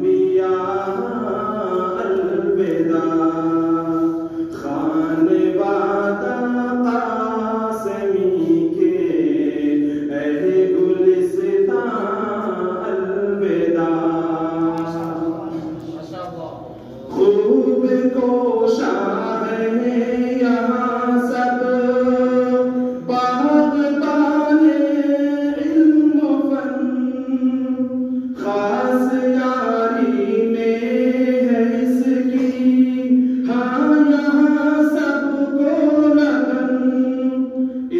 बिया अलविदा खानवादा कासमी के अहले गुलिस्तान अलविदा खूब कोशा है यहाँ सब बाग़बाने इल्म फन खास यारी में है इसकी हाँ यहाँ सबको लगन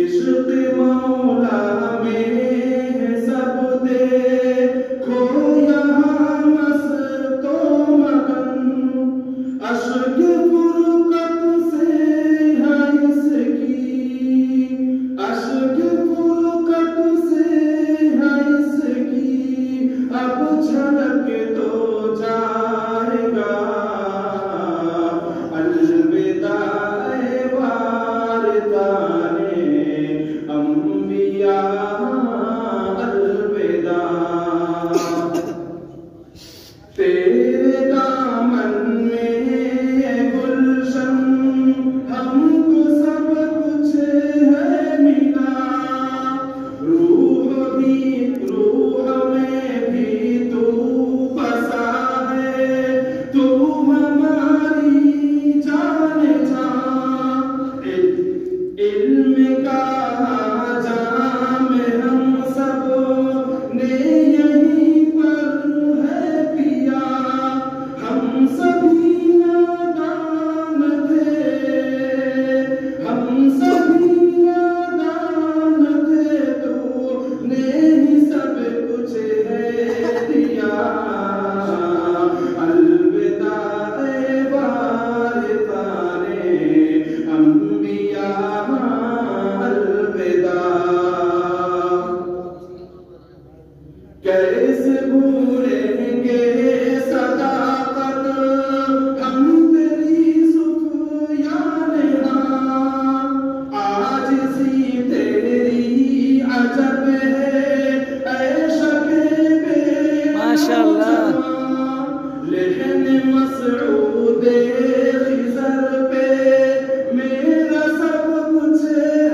इश्क़ मौला में है सब देखो यहाँ मस्तो मगन अश्क फुरक़त से है इसकी अश्क फुरक़त से है इसकी अब झलक तो जाएगा अलविदा ए वारिदाने अंबिया अलविदा तेरे दामन में ये गुलशन हमको सब कुछ है मिला रूह में भी तू बसा है तू हमारी जान जा इल्म का जाम हम सब ने यहीं पर है पिया हम सभी नादान थे हम सभी नादान थे तूने ही सब कुछ है दिया अलविदा ए वारिदाने अंबिया अलविदा कैसे भूलेंगे सदाकत हम तेरी सुफ़ियान आज सी तेरी अजब है ऐशक़े माशाअल्लाह लेहन मसऊद खिज़र पे मेरा सब कुछ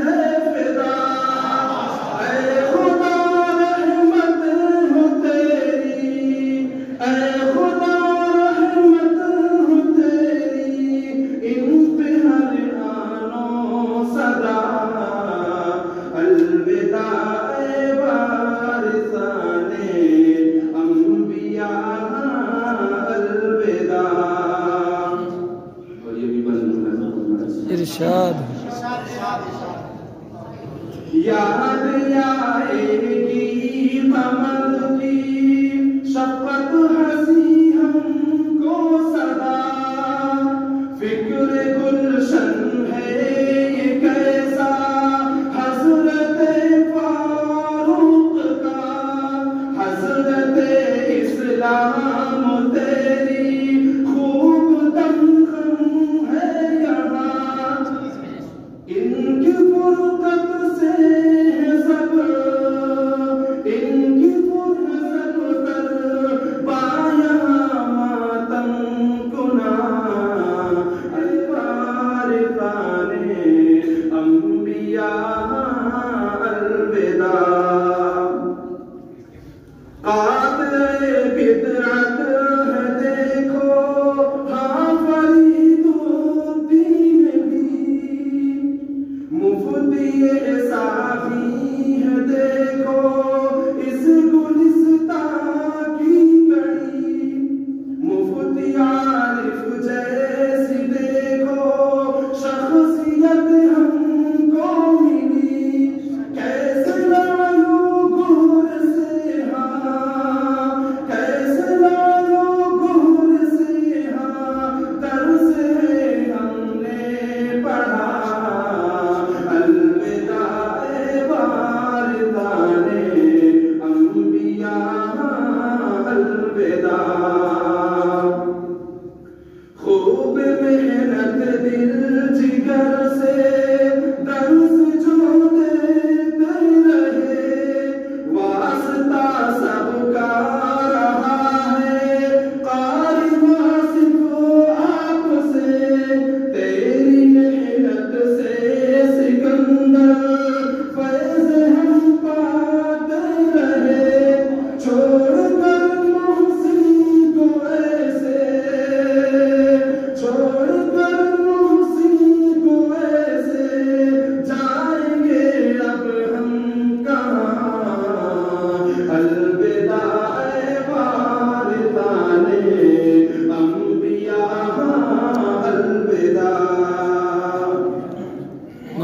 है फिदा ऐ खुदा रहमत हो तेरी ऐ खुदा रहमत हो तेरी इन पे हर आनो सदा अलविदा ए वारिसाने अंबिया अलविदा। और ये भी बंद इरशाद याद आएगी कमल की शफ़क़त हंसी हमको सदा फिक्र गुलशन है ये कैसा हज़रत फारूक का हज़रत इस्लाम तेरी खूब दमखम है यहाँ इनकी फुरक़त से है सब इनकी फुरक़त कर पाया मातम कुना अलवारिदाने अंबिया अलविदा कातिल बिदअत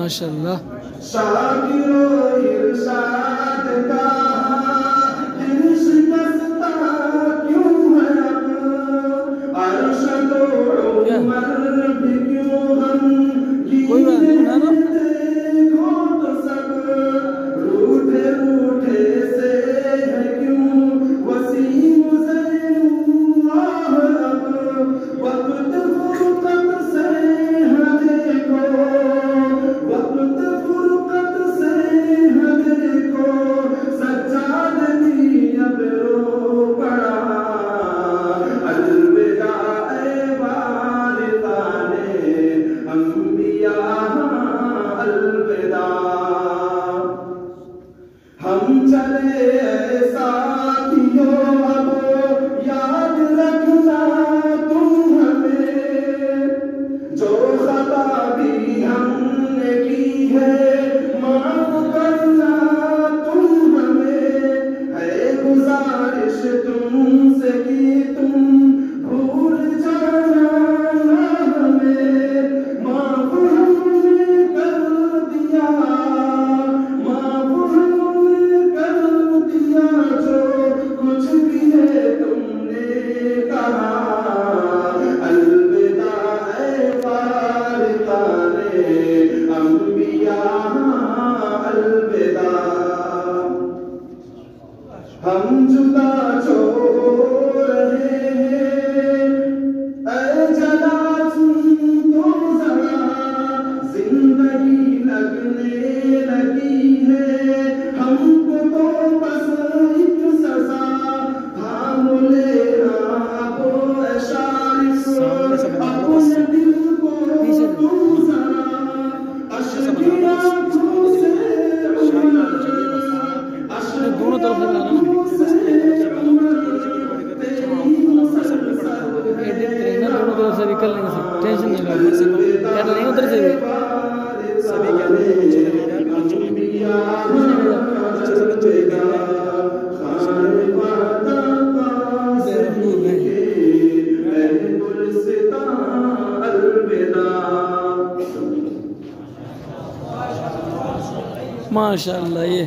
माशाल्लाह। शाकिरो इरशाद का दिल शिकस्ता क्यों है अब, अर्श तो उमर भी क्यों हम कोई बात नहीं, बना लो। देखो तो सब रूठे रूठे से है क्यों वसीम ज़ैनुल्लाह अब, वक्त फुरकत से है देखो, वक्त फुरकत से है देखो, सज्जाद भी अब रो पड़ा, अलविदा ए वारिसाने अंबिया अलविदा। हम चले साथियों अब याद रखना तुम हमें, जो खता भी हमने की है माफ करना तुम हमें, है गुजारिश तुमसे कि तुम भूल जाना ना हमें, माफ हमने कर दिया, माफ हमने कर दिया जो कुछ भी है तुमने कहा, अलविदा ए वारिसाने अंबिया अलविदा। हम जुदा जो रहे हैं ऐ जला सुन तो जरा, जिंदगी लगने लगी है हमको तो बस एक सजा, थाम लेना वो शारिफ अपने दिल को तू जरा, अश्क आंखों से दोनों तरफ से बनाना ना, एडिट करेंगे दोनों तरफ से भी कर लेंगे, टेंशन नहीं लो, कर लेंगे उधर से भी। माशाल्लाह। ये